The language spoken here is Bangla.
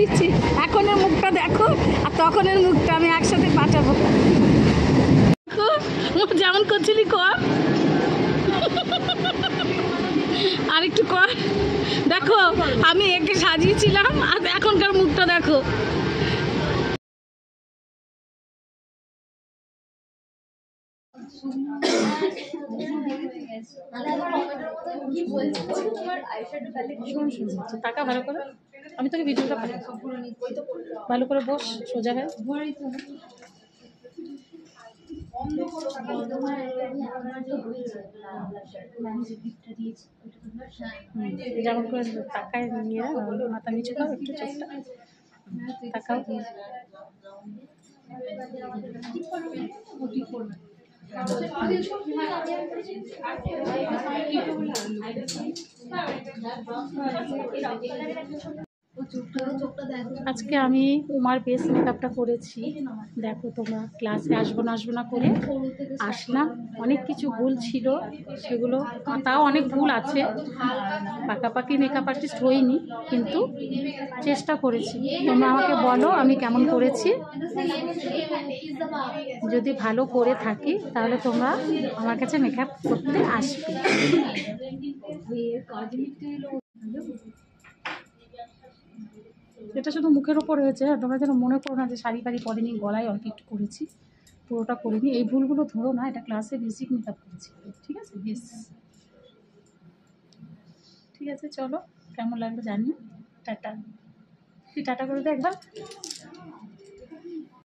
দিচ্ছি। এখনের মুখটা দেখো আর তখনের মুখটা আমি একসাথে পাঠাবো। যেমন করছিলি কর, আর একটু কর। দেখো আমি একে সাজিয়েছিলাম আর এখনকার মুখটা দেখো। টাকা ভালো করে, আমি তোকে ভিডিওটা পাঠাবো, ভালো করে বস সোজা হয়ে। যেমন করে টাকায় নিয়ে মাথা নিচু করো, একটু চোখটা তাকাও। আজকে আমি উমার বেস মেকআপটা করেছি। দেখো তোমরা, ক্লাসে আসবো না করে আসলাম। অনেক কিছু ভুল ছিল, সেগুলো তাও অনেক ভুল আছে। পাকাপাকি মেকআপ আর্টিস্ট হইনি, কিন্তু চেষ্টা করেছি। তোমরা আমাকে বলো আমি কেমন করেছি। যদি ভালো করে থাকি তাহলে তোমরা আমার কাছে মেকআপ করতে আসবে। এটা শুধু মুখের ওপর হয়েছে, তোমরা যেন মনে করো না যে শাড়ি ফাড়ি পরেনি, গলায় অল্প একটু করেছি, পুরোটা করিনি। এই ভুলগুলো ধরো না, এটা ক্লাসে বেসিক মেকআপ করেছি, ঠিক আছে? বেশ, ঠিক আছে, চলো কেমন লাগলো জানিও। টাটা, তুই টাটা করে দে একবার।